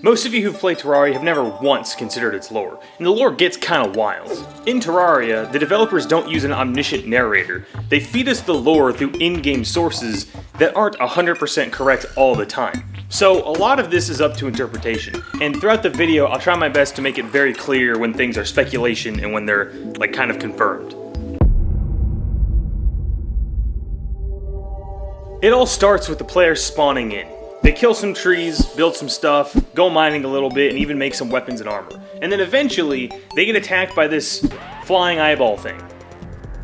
Most of you who've played Terraria have never once considered its lore, and the lore gets kinda wild. In Terraria, the developers don't use an omniscient narrator. They feed us the lore through in-game sources that aren't 100% correct all the time. So a lot of this is up to interpretation, and throughout the video I'll try my best to make it very clear when things are speculation and when they're like kind of confirmed. It all starts with the player spawning in. They kill some trees, build some stuff, go mining a little bit, and even make some weapons and armor. And then eventually, they get attacked by this flying eyeball thing.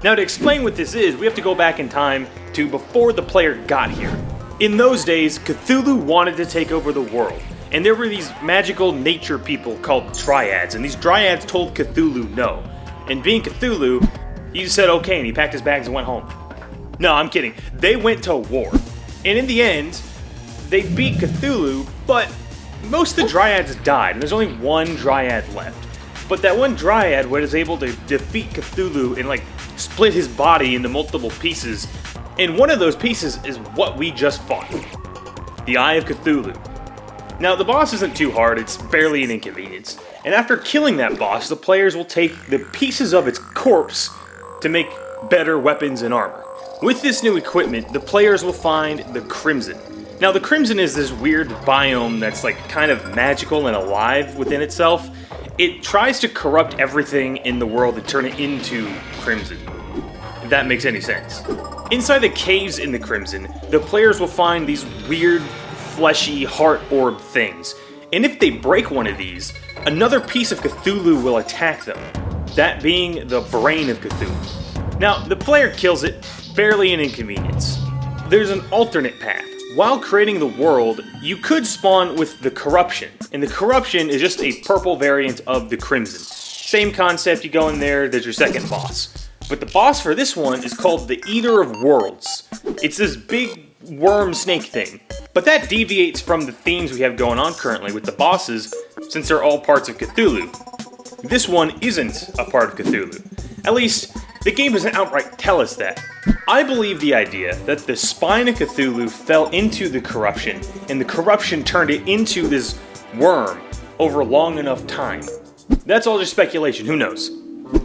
Now to explain what this is, we have to go back in time to before the player got here. In those days, Cthulhu wanted to take over the world, and there were these magical nature people called Dryads, and these Dryads told Cthulhu no. And being Cthulhu, he just said okay, and he packed his bags and went home. No, I'm kidding. They went to war. And in the end, they beat Cthulhu, but most of the Dryads died, and there's only one Dryad left. But that one Dryad was able to defeat Cthulhu and like split his body into multiple pieces, and one of those pieces is what we just fought. The Eye of Cthulhu. Now the boss isn't too hard, it's barely an inconvenience, and after killing that boss, the players will take the pieces of its corpse to make better weapons and armor. With this new equipment, the players will find the Crimson. Now the Crimson is this weird biome that's like kind of magical and alive within itself. It tries to corrupt everything in the world and turn it into Crimson, if that makes any sense. Inside the caves in the Crimson, the players will find these weird, fleshy heart orb things. And if they break one of these, another piece of Cthulhu will attack them, that being the brain of Cthulhu. Now, the player kills it, barely an inconvenience. There's an alternate path. While creating the world, you could spawn with the Corruption, and the Corruption is just a purple variant of the Crimson. Same concept, you go in there's your second boss. But the boss for this one is called the Eater of Worlds. It's this big worm snake thing. But that deviates from the themes we have going on currently with the bosses, since they're all parts of Cthulhu. This one isn't a part of Cthulhu. At least, the game doesn't outright tell us that. I believe the idea that the spine of Cthulhu fell into the Corruption, and the Corruption turned it into this worm over long enough time. That's all just speculation, who knows?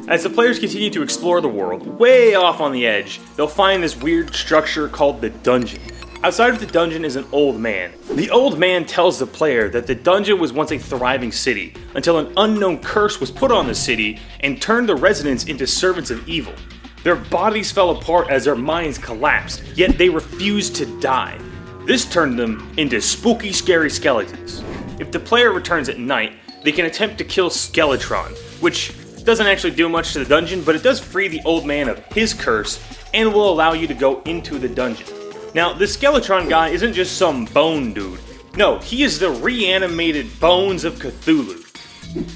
As the players continue to explore the world, way off on the edge, they'll find this weird structure called the dungeon. Outside of the dungeon is an old man. The old man tells the player that the dungeon was once a thriving city, until an unknown curse was put on the city and turned the residents into servants of evil. Their bodies fell apart as their minds collapsed, yet they refused to die. This turned them into spooky, scary skeletons. If the player returns at night, they can attempt to kill Skeletron, which doesn't actually do much to the dungeon, but it does free the old man of his curse and will allow you to go into the dungeon. Now, the Skeletron guy isn't just some bone dude. No, he is the reanimated bones of Cthulhu.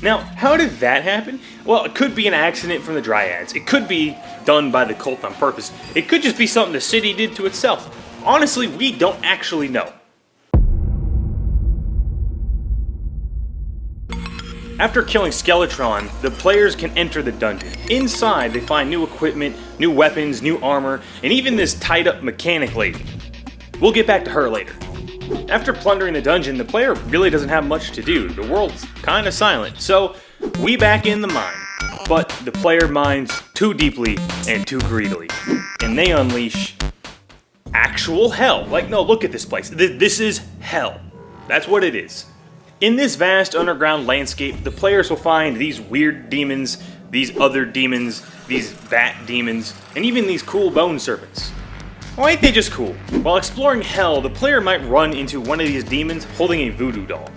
Now, how did that happen? Well, it could be an accident from the Dryads. It could be done by the cult on purpose. It could just be something the city did to itself. Honestly, we don't actually know. After killing Skeletron, the players can enter the dungeon. Inside, they find new equipment, new weapons, new armor, and even this tied-up mechanic lady. We'll get back to her later. After plundering the dungeon, the player really doesn't have much to do. The world's kinda silent, so we back in the mine. But the player mines too deeply and too greedily, and they unleash actual hell. Like, no, look at this place. This is hell. That's what it is. In this vast underground landscape, the players will find these weird demons, these other demons, these bat demons, and even these cool bone serpents. Why ain't they just cool? While exploring hell, the player might run into one of these demons holding a voodoo doll.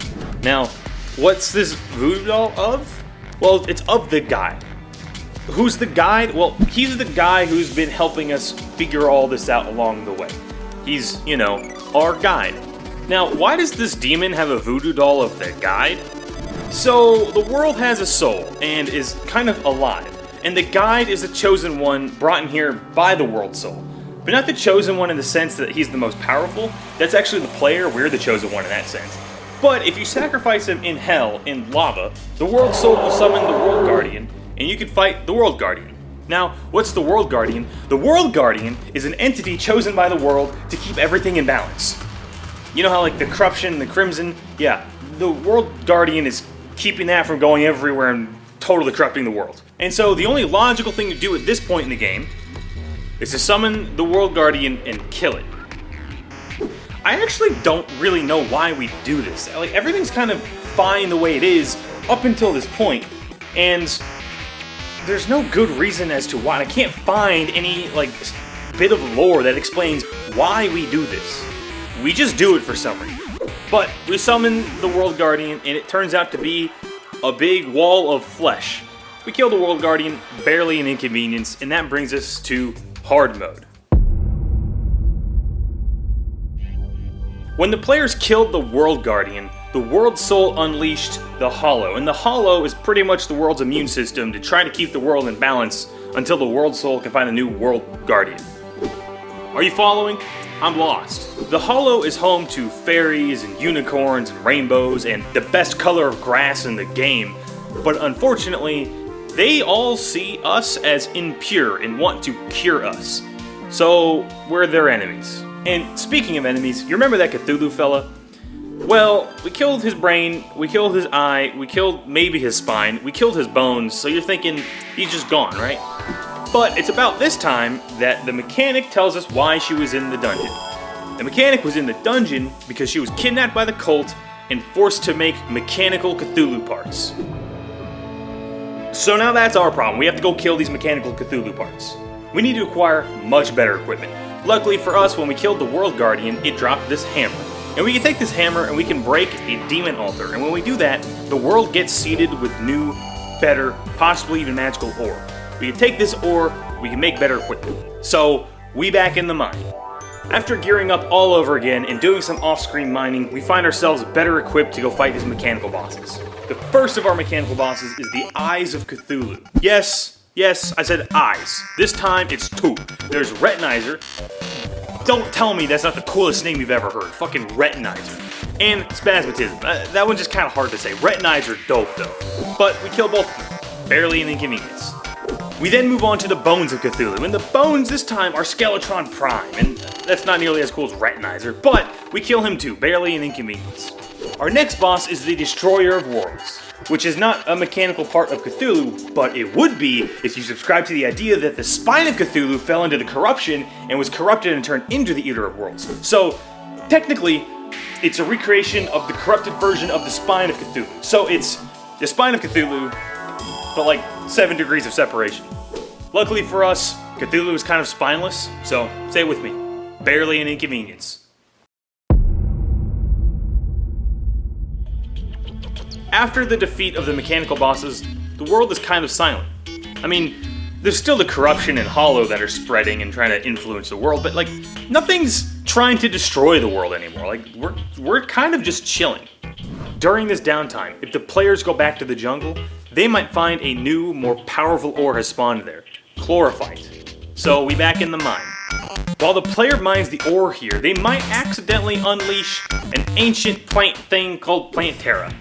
Now, what's this voodoo doll of? Well, it's of the guide. Who's the guide? Well, he's the guy who's been helping us figure all this out along the way. He's, you know, our guide. Now, why does this demon have a voodoo doll of the guide? So, the world has a soul, and is kind of alive, and the guide is the chosen one brought in here by the world soul. But not the chosen one in the sense that he's the most powerful. That's actually the player, we're the chosen one in that sense. But if you sacrifice him in hell, in lava, the world soul will summon the world guardian, and you can fight the world guardian. Now, what's the world guardian? The world guardian is an entity chosen by the world to keep everything in balance. You know how like the Corruption, the Crimson? Yeah, the World Guardian is keeping that from going everywhere and totally corrupting the world. And so the only logical thing to do at this point in the game is to summon the World Guardian and kill it. I actually don't really know why we do this. Like, everything's kind of fine the way it is up until this point, and there's no good reason as to why. I can't find any, like, bit of lore that explains why we do this. We just do it for some reason. But we summon the World Guardian, and it turns out to be a big wall of flesh. We kill the World Guardian, barely an inconvenience, and that brings us to Hard Mode. When the players killed the World Guardian, the World Soul unleashed the Hollow, and the Hollow is pretty much the world's immune system to try to keep the world in balance until the World Soul can find a new World Guardian. Are you following? I'm lost. The Hollow is home to fairies and unicorns and rainbows and the best color of grass in the game, but unfortunately, they all see us as impure and want to cure us. So, we're their enemies. And speaking of enemies, you remember that Cthulhu fella? Well, we killed his brain, we killed his eye, we killed maybe his spine, we killed his bones, so you're thinking he's just gone, right? But it's about this time that the mechanic tells us why she was in the dungeon. The mechanic was in the dungeon because she was kidnapped by the cult and forced to make mechanical Cthulhu parts. So now that's our problem. We have to go kill these mechanical Cthulhu parts. We need to acquire much better equipment. Luckily for us, when we killed the World Guardian, it dropped this hammer. And we can take this hammer and we can break a demon altar. And when we do that, the world gets seeded with new, better, possibly even magical ore. We can take this ore, we can make better equipment. So, we back in the mine. After gearing up all over again and doing some off-screen mining, we find ourselves better equipped to go fight these mechanical bosses. The first of our mechanical bosses is the Eyes of Cthulhu. Yes, I said eyes. This time it's two. There's Retinizer. Don't tell me that's not the coolest name you've ever heard. Fucking Retinizer. And Spasmatism. That one's just kind of hard to say. Retinizer dope though. But we kill both of them. Barely an inconvenience. We then move on to the Bones of Cthulhu, and the Bones this time are Skeletron Prime, and that's not nearly as cool as Retinizer, but we kill him too, barely an inconvenience. Our next boss is the Destroyer of Worlds, which is not a mechanical part of Cthulhu, but it would be if you subscribe to the idea that the spine of Cthulhu fell into the corruption and was corrupted and turned into the Eater of Worlds. So, technically, it's a recreation of the corrupted version of the spine of Cthulhu. So it's the spine of Cthulhu, but like 7 degrees of separation. Luckily for us, Cthulhu is kind of spineless, so say it with me. Barely an inconvenience. After the defeat of the mechanical bosses, the world is kind of silent. I mean, there's still the corruption and Hollow that are spreading and trying to influence the world, but like, nothing's trying to destroy the world anymore. Like, we're kind of just chilling. During this downtime, if the players go back to the jungle, they might find a new, more powerful ore has spawned there. Chlorophyte. So we back in the mine. While the player mines the ore here, they might accidentally unleash an ancient plant thing called Plant Terra.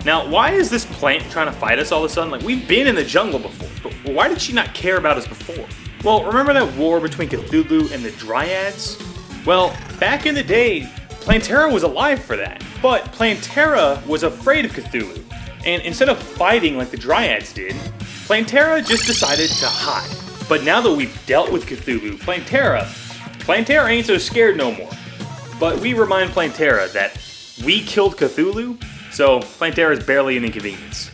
Now, why is this plant trying to fight us all of a sudden? Like, we've been in the jungle before, but why did she not care about us before? Well, remember that war between Cthulhu and the Dryads? Well, back in the day, Plantera was alive for that, but Plantera was afraid of Cthulhu, and instead of fighting like the Dryads did, Plantera just decided to hide. But now that we've dealt with Cthulhu, Plantera ain't so scared no more. But we remind Plantera that we killed Cthulhu, so Plantera is barely an inconvenience.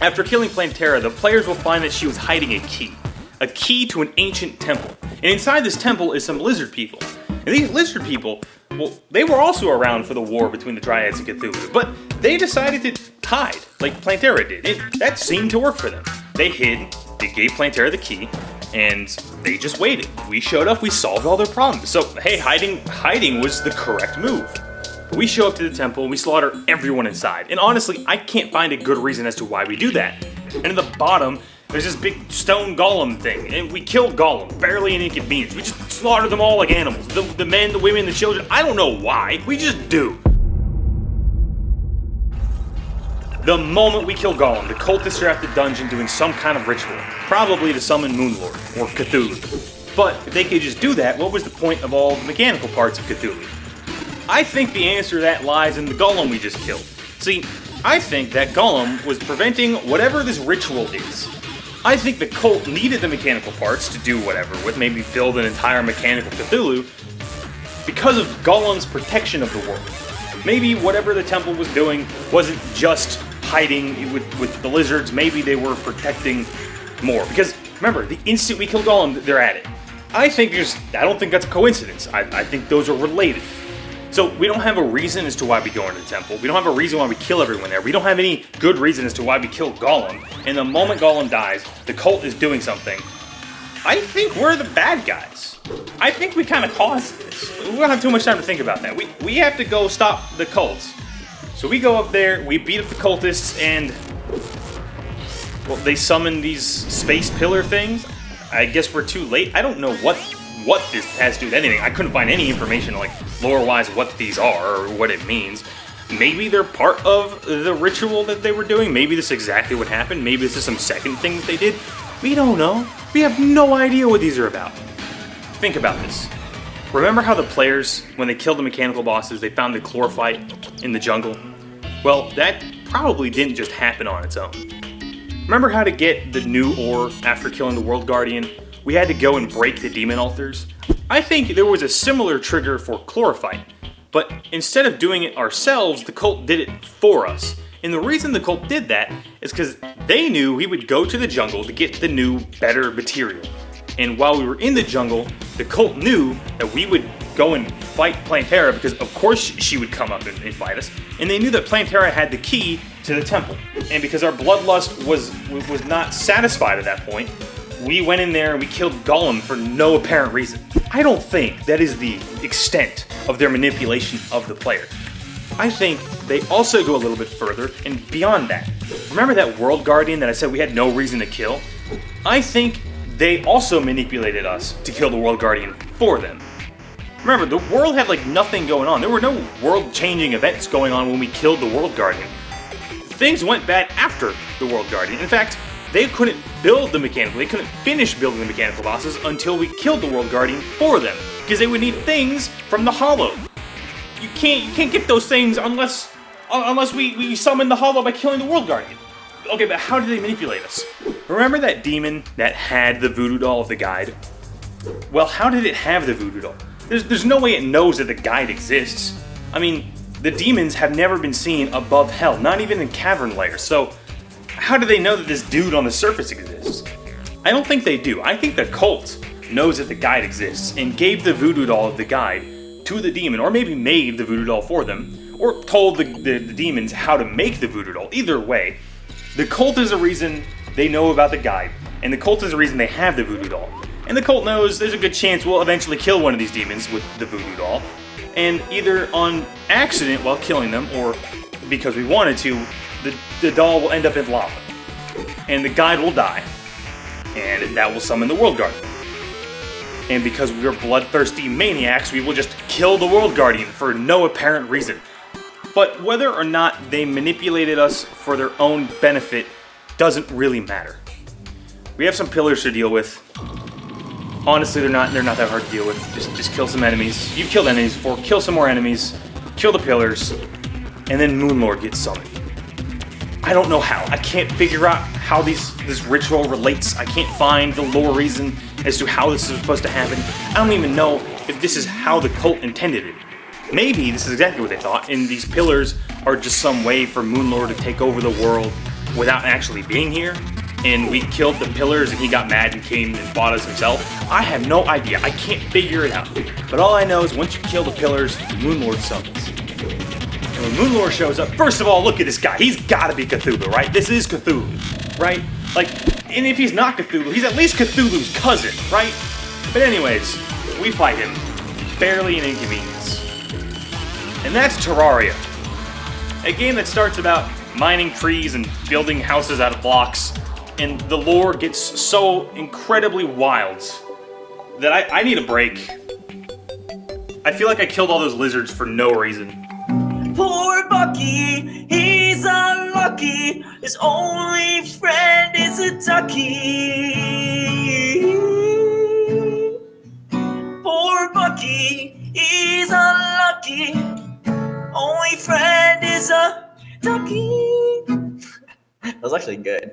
After killing Plantera, the players will find that she was hiding a key to an ancient temple. And inside this temple is some lizard people. And these lizard people, well, they were also around for the war between the Dryads and Cthulhu, but they decided to hide, like Plantera did. That seemed to work for them. They hid, they gave Plantera the key, and they just waited. We showed up, we solved all their problems. So, hey, hiding was the correct move. We show up to the temple and we slaughter everyone inside. And honestly, I can't find a good reason as to why we do that. And in the bottom, there's this big stone golem thing, and we killed Golem, barely an inconvenience. We just slaughter them all like animals. The men, the women, the children, I don't know why, we just do. The moment we kill Golem, the cultists are at the dungeon doing some kind of ritual, probably to summon Moonlord, or Cthulhu. But if they could just do that, what was the point of all the mechanical parts of Cthulhu? I think the answer to that lies in the Golem we just killed. See, I think that Gollum was preventing whatever this ritual is. I think the cult needed the mechanical parts to do whatever with, maybe build an entire mechanical Cthulhu, because of Gollum's protection of the world. Maybe whatever the temple was doing wasn't just hiding with the lizards, maybe they were protecting more. Because remember, the instant we kill Gollum, they're at it. I don't think that's a coincidence. I think those are related. So we don't have a reason as to why we go into the temple. We don't have a reason why we kill everyone there. We don't have any good reason as to why we kill Gollum. And the moment Gollum dies, the cult is doing something. I think we're the bad guys. I think we kind of caused this. We don't have too much time to think about that. We have to go stop the cults. So we go up there, we beat up the cultists, and well, they summon these space pillar things. I guess we're too late. I don't know what this has to do with anything. I couldn't find any information, like, lore-wise, what these are or what it means. Maybe they're part of the ritual that they were doing. Maybe this is exactly what happened. Maybe this is some second thing that they did. We don't know. We have no idea what these are about. Think about this. Remember how the players, when they killed the mechanical bosses, they found the chlorophyte in the jungle? Well, that probably didn't just happen on its own. Remember how to get the new ore after killing the World Guardian? We had to go and break the demon altars. I think there was a similar trigger for chlorophyte, but instead of doing it ourselves, the cult did it for us. And the reason the cult did that is because they knew we would go to the jungle to get the new, better material. And while we were in the jungle, the cult knew that we would go and fight Plantera because of course she would come up and fight us. And they knew that Plantera had the key to the temple. And because our bloodlust was not satisfied at that point, we went in there and we killed Gollum for no apparent reason. I don't think that is the extent of their manipulation of the player. I think they also go a little bit further and beyond that. Remember that World Guardian that I said we had no reason to kill? I think they also manipulated us to kill the World Guardian for them. Remember, the world had like nothing going on. There were no world-changing events going on when we killed the World Guardian. Things went bad after the World Guardian. In fact, they couldn't build the mechanical, they couldn't finish building the mechanical bosses until we killed the World Guardian for them. Because they would need things from the Hollow. You can't get those things unless we summon the Hollow by killing the World Guardian. Okay, but how did they manipulate us? Remember that demon that had the voodoo doll of the guide? Well, how did it have the voodoo doll? There's no way it knows that the guide exists. I mean, the demons have never been seen above hell, not even in cavern layers, so how do they know that this dude on the surface exists? I don't think they do. I think the cult knows that the guide exists and gave the voodoo doll of the guide to the demon, or maybe made the voodoo doll for them, or told the demons how to make the voodoo doll. Either way, the cult is the reason they know about the guide, and the cult is the reason they have the voodoo doll. And the cult knows there's a good chance we'll eventually kill one of these demons with the voodoo doll, and either on accident while killing them, or because we wanted to, the doll will end up in lava. And the guide will die, and that will summon the World Guardian. And because we are bloodthirsty maniacs, we will just kill the World Guardian for no apparent reason. But whether or not they manipulated us for their own benefit doesn't really matter. We have some pillars to deal with. Honestly, they're not that hard to deal with. Just kill some enemies. You've killed enemies before. Kill some more enemies. Kill the pillars. And then Moonlord gets summoned. I don't know how. I can't figure out how this ritual relates. I can't find the lore reason as to how this is supposed to happen. I don't even know if this is how the cult intended it. Maybe this is exactly what they thought, and these pillars are just some way for Moonlord to take over the world without actually being here, and we killed the pillars and he got mad and came and fought us himself. I have no idea. I can't figure it out. But all I know is once you kill the pillars, Moonlord summons. And when Moonlord shows up, first of all, look at this guy. He's gotta be Cthulhu, right? This is Cthulhu, right? Like, and if he's not Cthulhu, he's at least Cthulhu's cousin, right? But anyways, we fight him. Barely an inconvenience. And that's Terraria. A game that starts about mining trees and building houses out of blocks, and the lore gets so incredibly wild that I need a break. I feel like I killed all those lizards for no reason. Poor Bucky, he's unlucky. His only friend is a ducky. Poor Bucky, he's unlucky. Only friend is a Ducky. That was actually good.